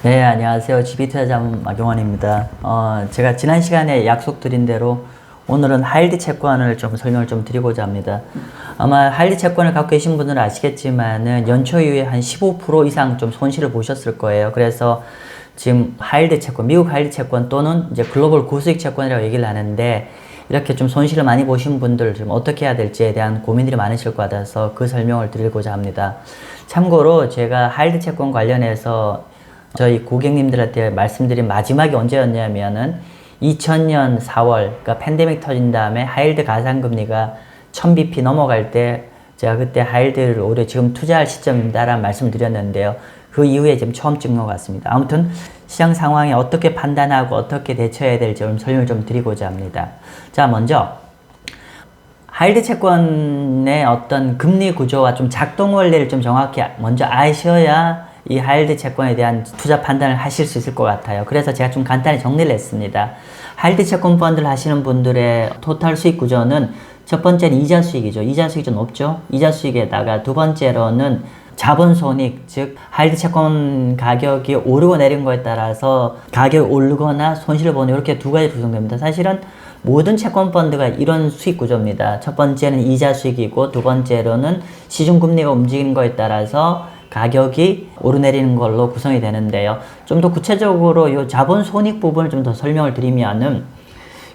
네, 안녕하세요. GB투자자문 마경원입니다. 제가 지난 시간에 약속드린 대로 오늘은 하이힐드 채권을 좀 설명을 좀 드리고자 합니다. 아마 하이힐드 채권을 갖고 계신 분들은 아시겠지만은 연초 이후에 한 15% 이상 좀 손실을 보셨을 거예요. 그래서 지금 하이힐드 채권, 미국 하이힐드 채권 또는 이제 글로벌 고수익 채권이라고 얘기를 하는데 이렇게 좀 손실을 많이 보신 분들 좀 어떻게 해야 될지에 대한 고민들이 많으실 것 같아서 그 설명을 드리고자 합니다. 참고로 제가 하이힐드 채권 관련해서 저희 고객님들한테 말씀드린 마지막이 언제였냐면은 2000년 4월, 그러니까 팬데믹 터진 다음에 하이힐드 가상금리가 1000bp 넘어갈 때 제가 그때 하이힐드를 오히려 지금 투자할 시점입니다라는 말씀을 드렸는데요. 그 이후에 지금 처음 찍은 것 같습니다. 아무튼 시장 상황에 어떻게 판단하고 어떻게 대처해야 될지 좀 설명을 좀 드리고자 합니다. 자, 먼저 하이힐드 채권의 어떤 금리 구조와 좀 작동 원리를 좀 정확히 먼저 아셔야 이 하이힐드 채권에 대한 투자 판단을 하실 수 있을 것 같아요. 그래서 제가 좀 간단히 정리를 했습니다. 하이힐드 채권 펀드를 하시는 분들의 토탈 수익 구조는 첫 번째는 이자 수익이죠. 이자 수익이 좀 높죠. 이자 수익에다가 두 번째로는 자본 손익, 즉 하이힐드 채권 가격이 오르고 내린 거에 따라서 가격이 오르거나 손실을 보는 이렇게 두 가지 구성됩니다. 사실은 모든 채권 펀드가 이런 수익 구조입니다. 첫 번째는 이자 수익이고 두 번째로는 시중 금리가 움직이는 거에 따라서 가격이 오르내리는 걸로 구성이 되는데요. 좀 더 구체적으로 이 자본 손익 부분을 좀 더 설명을 드리면은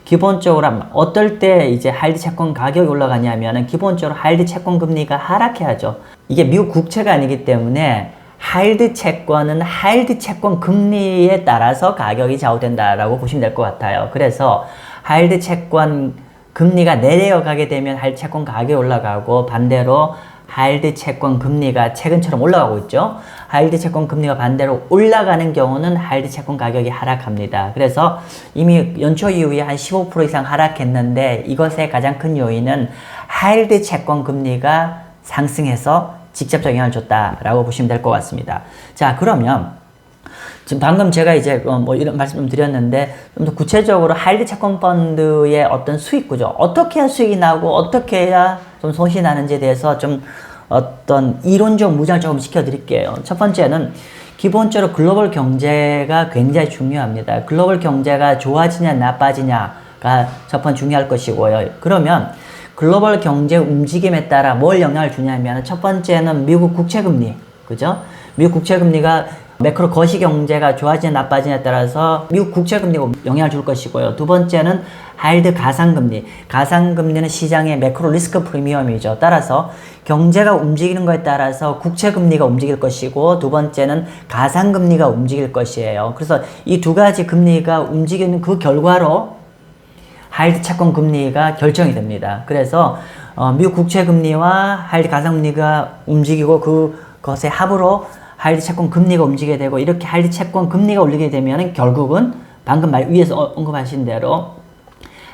기본적으로 어떨 때 이제 하이힐드 채권 가격이 올라가냐면은 기본적으로 하이힐드 채권 금리가 하락해야죠. 이게 미국 국채가 아니기 때문에 하이힐드 채권은 하이힐드 채권 금리에 따라서 가격이 좌우된다라고 보시면 될 것 같아요. 그래서 하이힐드 채권 금리가 내려가게 되면 하이힐드 채권 가격이 올라가고 반대로 하이힐드 채권 금리가 최근처럼 올라가고 있죠. 하이힐드 채권 금리가 반대로 올라가는 경우는 하이힐드 채권 가격이 하락합니다. 그래서 이미 연초 이후에 한 15% 이상 하락했는데 이것의 가장 큰 요인은 하이힐드 채권 금리가 상승해서 직접적 영향을 줬다라고 보시면 될 것 같습니다. 자, 그러면 지금 방금 제가 이제 뭐 이런 말씀 좀 드렸는데 좀 더 구체적으로 하이힐드 채권 펀드의 어떤 수익 구조, 어떻게 해야 수익이 나고 어떻게 해야 좀 손실이 나는지에 대해서 좀 어떤 이론적 무장을 조금 시켜드릴게요. 첫 번째는 기본적으로 글로벌 경제가 굉장히 중요합니다. 글로벌 경제가 좋아지냐 나빠지냐가 첫 번째 중요할 것이고요. 그러면 글로벌 경제 움직임에 따라 뭘 영향을 주냐면 첫 번째는 미국 국채금리, 그죠? 미국 국채금리가 매크로 거시경제가 좋아지냐 나빠지냐에 따라서 미국 국채금리가 영향을 줄 것이고요. 두 번째는 하이힐드 가상금리. 가상금리는 시장의 매크로 리스크 프리미엄이죠. 따라서 경제가 움직이는 것에 따라서 국채금리가 움직일 것이고 두 번째는 가상금리가 움직일 것이에요. 그래서 이 두 가지 금리가 움직이는 그 결과로 하이힐드 채권 금리가 결정이 됩니다. 그래서 미국 국채금리와 하이힐드 가상금리가 움직이고 그것의 합으로 하이힐드 채권 금리가 움직이게 되고 이렇게 하이힐드 채권 금리가 올리게 되면 결국은 방금 위에서 언급하신 대로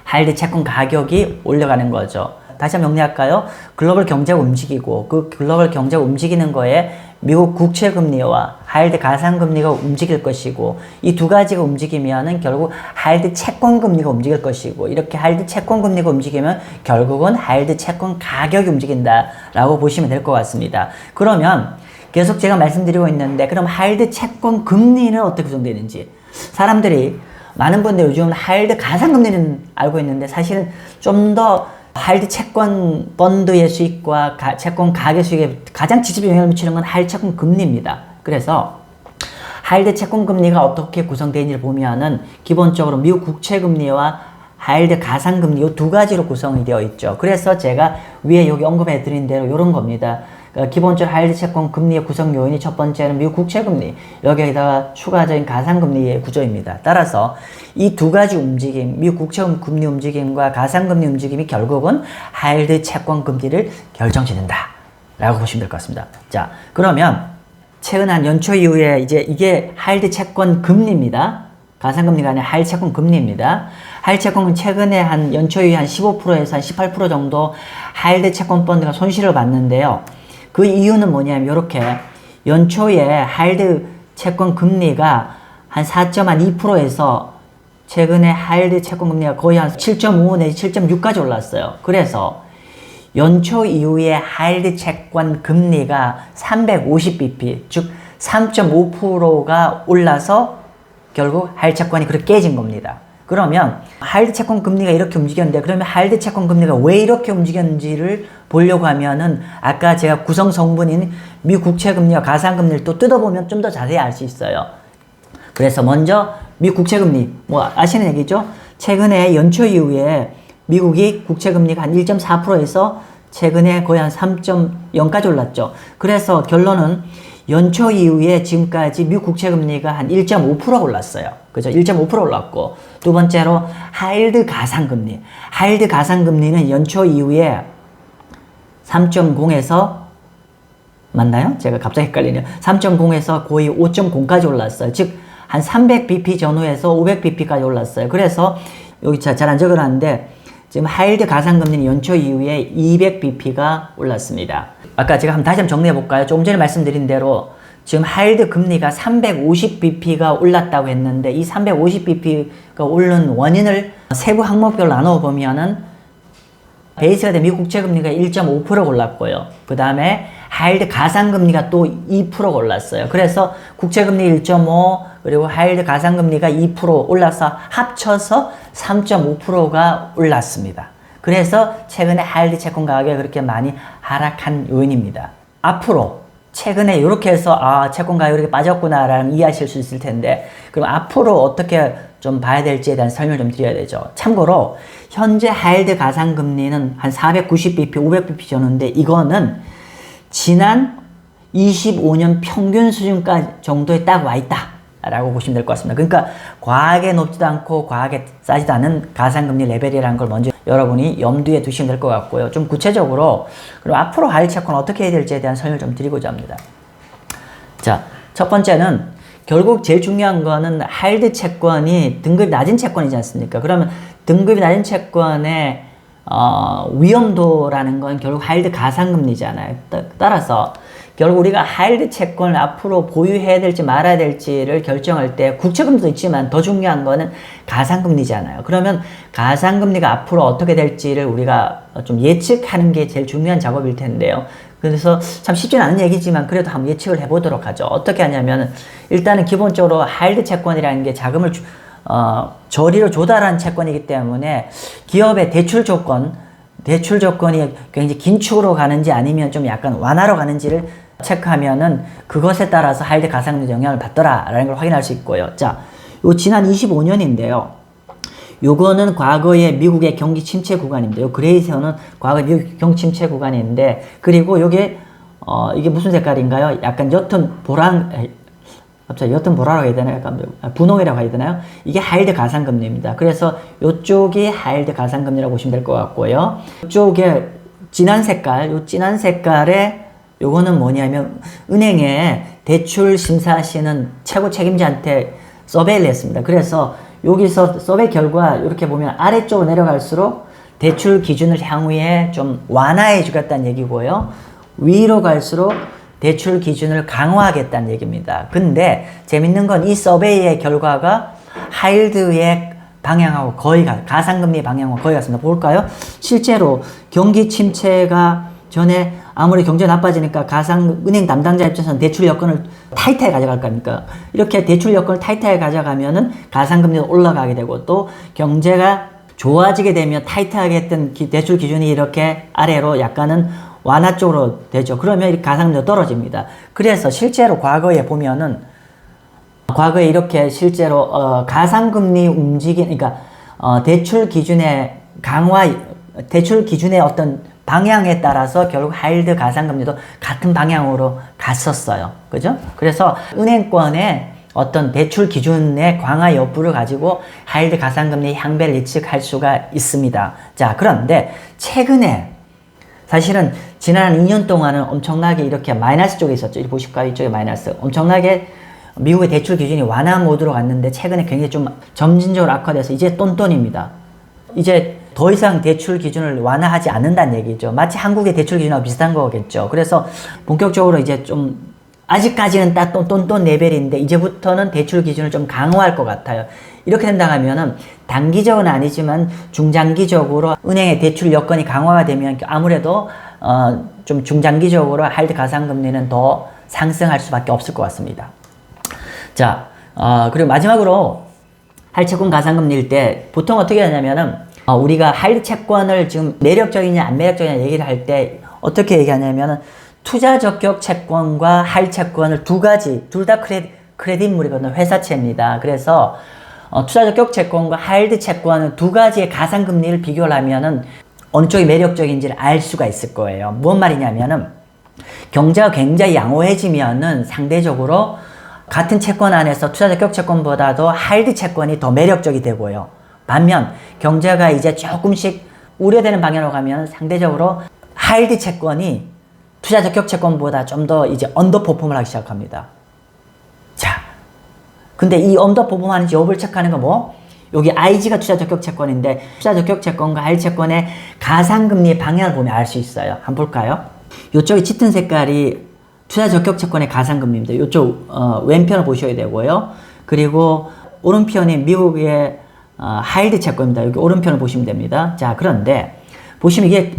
하이힐드 채권 가격이 올라가는 거죠. 다시 한번 정리할까요? 글로벌 경제가 움직이고 그 글로벌 경제가 움직이는 거에 미국 국채 금리와 하이힐드 가상 금리가 움직일 것이고 이 두 가지가 움직이면은 결국 하이힐드 채권 금리가 움직일 것이고 이렇게 하이힐드 채권 금리가 움직이면 결국은 하이힐드 채권 가격이 움직인다라고 보시면 될 것 같습니다. 그러면 계속 제가 말씀드리고 있는데 그럼 하이힐드 채권 금리는 어떻게 구성되는지 사람들이 많은 분들 요즘 하이힐드 가상금리는 알고 있는데 사실은 좀 더 하이힐드 채권 펀드의 수익과 채권 가격 수익에 가장 직접 영향을 미치는 건 하이힐드 채권 금리입니다. 그래서 하이힐드 채권 금리가 어떻게 구성되는지를 보면은 기본적으로 미국 국채 금리와 하이힐드 가상 금리 이 두 가지로 구성이 되어 있죠. 그래서 제가 위에 여기 언급해 드린 대로 이런 겁니다. 기본적으로 하이힐드 채권 금리의 구성 요인이 첫 번째는 미국 국채 금리, 여기에다가 추가적인 가상 금리의 구조입니다. 따라서 이 두 가지 움직임, 미국 국채 금리 움직임과 가상 금리 움직임이 결국은 하이힐드 채권 금리를 결정짓는다라고 보시면 될 것 같습니다. 자, 그러면 최근 한 연초 이후에 이제 이게 하이힐드 채권 금리입니다. 가상 금리가 아니라 하이힐드 채권 금리입니다. 하이힐드 채권은 최근에 한 연초 이후에 한 15%에서 한 18% 정도 하이힐드 채권 펀드가 손실을 봤는데요. 그 이유는 뭐냐면 이렇게 연초에 하이힐드 채권 금리가 한 4.2%에서 최근에 하이힐드 채권 금리가 거의 한 7.5 내지 7.6까지 올랐어요. 그래서 연초 이후에 하이힐드 채권 금리가 350bp, 즉 3.5%가 올라서 결국 하이힐드 채권이 그렇게 깨진 겁니다. 그러면 하이힐드 채권 금리가 이렇게 움직였는데 그러면 하이힐드 채권 금리가 왜 이렇게 움직였는지를 보려고 하면은 아까 제가 구성 성분인 미 국채 금리와 가상 금리를 또 뜯어보면 좀 더 자세히 알 수 있어요. 그래서 먼저 미 국채 금리 뭐 아시는 얘기죠? 최근에 연초 이후에 미국이 국채 금리가 한 1.4%에서 최근에 거의 한 3.0까지 올랐죠. 그래서 결론은 연초 이후에 지금까지 미국 국채 금리가 한 1.5% 올랐어요. 그죠? 1.5% 올랐고, 두 번째로 하이힐드 가상 금리. 하이힐드 가상 금리는 연초 이후에 3.0에서 맞나요? 제가 갑자기 헷갈리네요. 3.0에서 거의 5.0까지 올랐어요. 즉 한 300bp 전후에서 500bp까지 올랐어요. 그래서 여기 잘 안 적어놨는데 지금 하이힐드 가상금리는 연초 이후에 200bp가 올랐습니다. 아까 제가 다시 한번 정리해 볼까요? 조금 전에 말씀드린 대로 지금 하이힐드 금리가 350bp가 올랐다고 했는데 이 350bp가 오른 원인을 세부 항목별로 나눠 보면은 베이스가 된 미국 국채 금리가 1.5%가 올랐고요. 그 다음에 하이힐드 가상금리가 또 2%가 올랐어요. 그래서 국채금리 1.5 그리고 하이힐드 가상금리가 2% 올라서 합쳐서 3.5%가 올랐습니다. 그래서 최근에 하이힐드 채권 가격이 그렇게 많이 하락한 요인입니다. 앞으로 최근에 이렇게 해서 채권 가격이 이렇게 빠졌구나 라는 이해하실 수 있을 텐데 그럼 앞으로 어떻게 좀 봐야 될지에 대한 설명을 좀 드려야 되죠. 참고로 현재 하이힐드 가상금리는 한 490bp, 500bp 정도인데 이거는 지난 25년 평균 수준까지 정도에 딱 와 있다 라고 보시면 될 것 같습니다. 그러니까 과하게 높지도 않고 과하게 싸지도 않은 가상금리 레벨이라는 걸 먼저 여러분이 염두에 두시면 될 것 같고요. 좀 구체적으로 그럼 앞으로 하이힐드 채권 어떻게 해야 될지에 대한 설명을 좀 드리고자 합니다. 자, 첫 번째는 결국 제일 중요한 거는 하이힐드 채권이 등급이 낮은 채권이지 않습니까? 그러면 등급이 낮은 채권의 위험도라는 건 결국 하이힐드 가상금리잖아요. 따라서 결국 우리가 하이힐드 채권을 앞으로 보유해야 될지 말아야 될지를 결정할 때 국채금리도 있지만 더 중요한 거는 가상금리잖아요. 그러면 가상금리가 앞으로 어떻게 될지를 우리가 좀 예측하는 게 제일 중요한 작업일 텐데요. 그래서 참 쉽지는 않은 얘기지만 그래도 한번 예측을 해보도록 하죠. 어떻게 하냐면 일단은 기본적으로 하이힐드 채권이라는 게 자금을 저리로 조달한 채권이기 때문에 기업의 대출 조건이 굉장히 긴축으로 가는지 아니면 좀 약간 완화로 가는지를 체크하면은 그것에 따라서 하이힐드 가상금리 영향을 받더라라는 걸 확인할 수 있고요. 자, 요 지난 25년인데요. 요거는 과거의 미국의 경기 침체 구간입니다. 요 그레이선은 과거 미국 경기 침체 구간인데 그리고 요게 이게 무슨 색깔인가요? 약간 옅은 갑자기 옅은 보라라고 해야 되나요? 약간 분홍이라고 해야 되나요? 이게 하이힐드 가상금리입니다. 그래서 요쪽이 하이힐드 가상금리라고 보시면 될 것 같고요. 이쪽에 진한 색깔, 요 진한 색깔에 요거는 뭐냐면 은행에 대출 심사하시는 최고 책임자한테 서베이를 했습니다. 그래서 여기서 서베이 결과 이렇게 보면 아래쪽으로 내려갈수록 대출 기준을 향후에 좀 완화해 주겠다는 얘기고요. 위로 갈수록 대출 기준을 강화하겠다는 얘기입니다. 근데 재밌는 건 이 서베이의 결과가 하이힐드의 방향하고 거의 가상금리 방향하고 거의 같습니다. 볼까요? 실제로 경기 침체가 전에 아무리 경제 나빠지니까 은행 담당자 입장에서는 대출 여건을 타이트하게 가져갈 겁니까? 이렇게 대출 여건을 타이트하게 가져가면은 가상금리가 올라가게 되고 또 경제가 좋아지게 되면 타이트하게 했던 대출 기준이 이렇게 아래로 약간은 완화 쪽으로 되죠. 그러면 이 가상금리가 떨어집니다. 그래서 실제로 과거에 보면은 과거에 이렇게 실제로 가상금리 그러니까 대출 기준의 어떤 방향에 따라서 결국 하이힐드 가상금리도 같은 방향으로 갔었어요. 그죠? 그래서 은행권의 어떤 대출 기준의 강화 여부를 가지고 하이힐드 가상금리 향배를 예측할 수가 있습니다. 자, 그런데 최근에 사실은 지난 2년 동안은 엄청나게 이렇게 마이너스 쪽에 있었죠. 이렇게 보실까요? 이쪽에 마이너스. 엄청나게 미국의 대출 기준이 완화 모드로 갔는데 최근에 굉장히 좀 점진적으로 악화돼서 이제 똔똔입니다. 이제 더 이상 대출 기준을 완화하지 않는다는 얘기죠. 마치 한국의 대출 기준하고 비슷한 거겠죠. 그래서 본격적으로 이제 좀 아직까지는 딱 똔똔 레벨인데 이제부터는 대출 기준을 좀 강화할 것 같아요. 이렇게 된다면은 단기적은 아니지만 중장기적으로 은행의 대출 여건이 강화가 되면 아무래도 좀 중장기적으로 하이힐드 가상금리는 더 상승할 수밖에 없을 것 같습니다. 자, 그리고 마지막으로 하이리 채권 가상금리일 때 보통 어떻게 하냐면은 우리가 하이리 채권을 지금 매력적이냐 안 매력적이냐 얘기를 할 때 어떻게 얘기하냐면은 투자 적격 채권과 하이리 채권을 두 가지, 둘 다 크레딧물이거든요. 회사채입니다. 그래서 투자 적격 채권과 하이리 채권은 두 가지의 가상금리를 비교를 하면은 어느 쪽이 매력적인지를 알 수가 있을 거예요. 무슨 말이냐면은 경제가 굉장히 양호해지면은 상대적으로 같은 채권 안에서 투자 적격 채권보다도 하이리 채권이 더 매력적이 되고요. 반면 경제가 이제 조금씩 우려되는 방향으로 가면 상대적으로 하이리 채권이 투자 적격 채권보다 좀 더 이제 언더퍼폼을 하기 시작합니다. 자, 근데 이 언더퍼폼 하는지 여부를 체크하는 거 뭐? 여기 IG가 투자 적격 채권인데 투자 적격 채권과 하이리 채권의 가상금리의 방향을 보면 알 수 있어요. 한번 볼까요? 이쪽이 짙은 색깔이 투자 적격 채권의 가상금리입니다. 이쪽 왼편을 보셔야 되고요. 그리고 오른편이 미국의 하이리 채권입니다. 여기 오른편을 보시면 됩니다. 자, 그런데 보시면 이게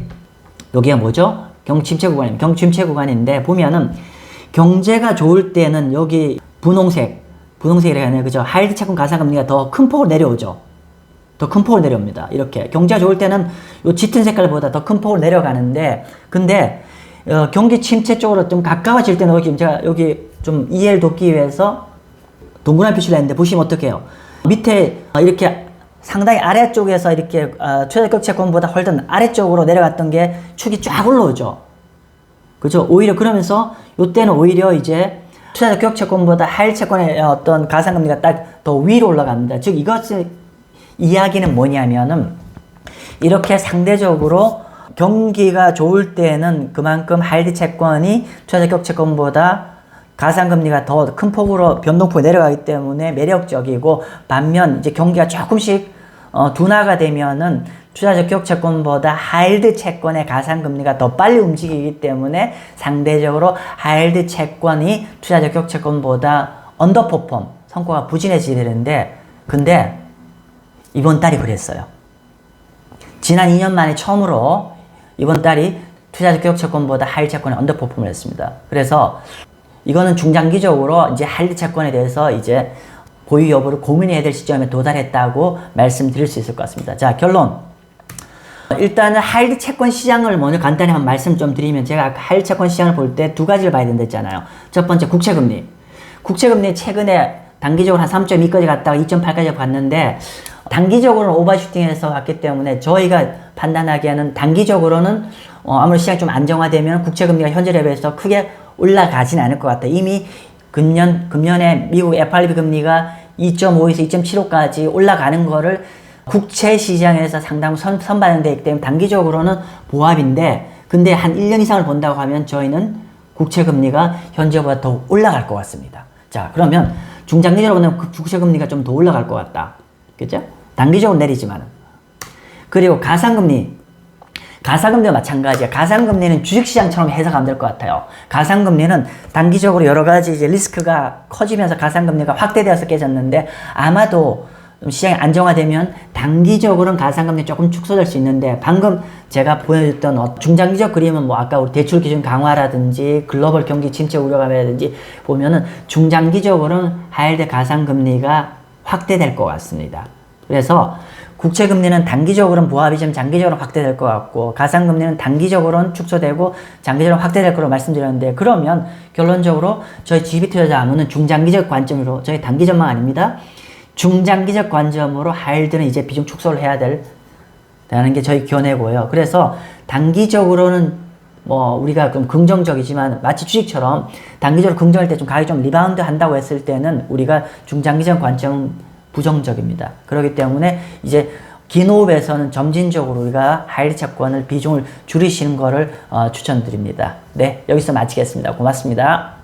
여기가 뭐죠? 경침체 구간입니다. 경침체 구간인데 보면은 경제가 좋을 때는 여기 분홍색이라 하네요. 그죠? 하이리 채권 가상금리가 더 큰 폭으로 내려오죠. 더 큰 폭으로 내려옵니다. 이렇게 경제가 좋을 때는 요 짙은 색깔보다 더 큰 폭으로 내려가는데 근데 경기 침체 쪽으로 좀 가까워질 때는 제가 여기 좀 이해를 돕기 위해서 동그란 표시를 했는데 보시면 어떡해요? 밑에 이렇게 상당히 아래쪽에서 이렇게 투자적격 채권보다 훨씬 아래쪽으로 내려갔던 게 축이 쫙 올라오죠. 그죠? 오히려 그러면서 이때는 오히려 이제 투자적격 채권보다 하이리 채권의 어떤 가상금리가 딱 더 위로 올라갑니다. 즉 이것의 이야기는 뭐냐면은 이렇게 상대적으로 경기가 좋을 때는 그만큼 하이리 채권이 투자적격 채권보다 가상금리가 더 큰 폭으로 변동폭이 내려가기 때문에 매력적이고 반면 이제 경기가 조금씩 둔화가 되면은 투자적격 채권보다 하이리 채권의 가상금리가 더 빨리 움직이기 때문에 상대적으로 하이리 채권이 투자적격 채권보다 언더퍼폼 성과가 부진해지는데 근데 이번 달이 그랬어요. 지난 2년 만에 처음으로 이번 달이 투자적격 채권보다 하이리 채권이 언더퍼폼을 했습니다. 그래서 이거는 중장기적으로 이제 하이리 채권에 대해서 이제 보유 여부를 고민해야 될 시점에 도달했다고 말씀드릴 수 있을 것 같습니다. 자, 결론. 일단은 하이리 채권 시장을 먼저 간단히 한번 말씀 좀 드리면 제가 하이리 채권 시장을 볼 때 두 가지를 봐야 된다 했잖아요. 첫 번째 국채금리. 국채금리 최근에 단기적으로 한 3.2까지 갔다가 2.8까지 갔는데 단기적으로는 오버슈팅해서 갔기 때문에 저희가 판단하기에는 단기적으로는 아무리 시장이 좀 안정화되면 국채금리가 현재 레벨에서 크게 올라가진 않을 것 같아요. 이미 금년에 미국 FRB 금리가 2.5에서 2.75까지 올라가는 거를 국채 시장에서 상당 선반영되어 있기 때문에 단기적으로는 보합인데 근데 한 1년 이상을 본다고 하면 저희는 국채 금리가 현재보다 더 올라갈 것 같습니다. 자, 그러면 중장기적으로 보면 국채 금리가 좀 더 올라갈 것 같다. 그죠? 단기적으로 내리지만은. 그리고 가상금리도 마찬가지야. 가상금리는 주식시장처럼 해석하면 될 것 같아요. 가상금리는 단기적으로 여러 가지 이제 리스크가 커지면서 가상금리가 확대되어서 깨졌는데 아마도 시장이 안정화되면 단기적으로는 가상금리 조금 축소될 수 있는데 방금 제가 보여줬던 중장기적 그림은 뭐 아까 우리 대출 기준 강화라든지 글로벌 경기 침체 우려감이라든지 보면은 중장기적으로는 하이리 가상금리가 확대될 것 같습니다. 그래서 국채금리는 단기적으로는 보합이지만 장기적으로 확대될 것 같고 가상금리는 단기적으로는 축소되고 장기적으로 확대될 거로 말씀드렸는데 그러면 결론적으로 저희 GB투자자문은 중장기적 관점으로 저희 단기전망 아닙니다. 중장기적 관점으로 하이리는 이제 비중 축소를 해야 되는 게 저희 견해고요. 그래서 단기적으로는 뭐 우리가 좀 긍정적이지만 마치 주식처럼 단기적으로 긍정할 때 좀 가격이 좀 리바운드 한다고 했을 때는 우리가 중장기적 관점 부정적입니다. 그렇기 때문에 이제 긴 호흡에서는 점진적으로 우리가 하이리 채권을 비중을 줄이시는 거를 추천드립니다. 네, 여기서 마치겠습니다. 고맙습니다.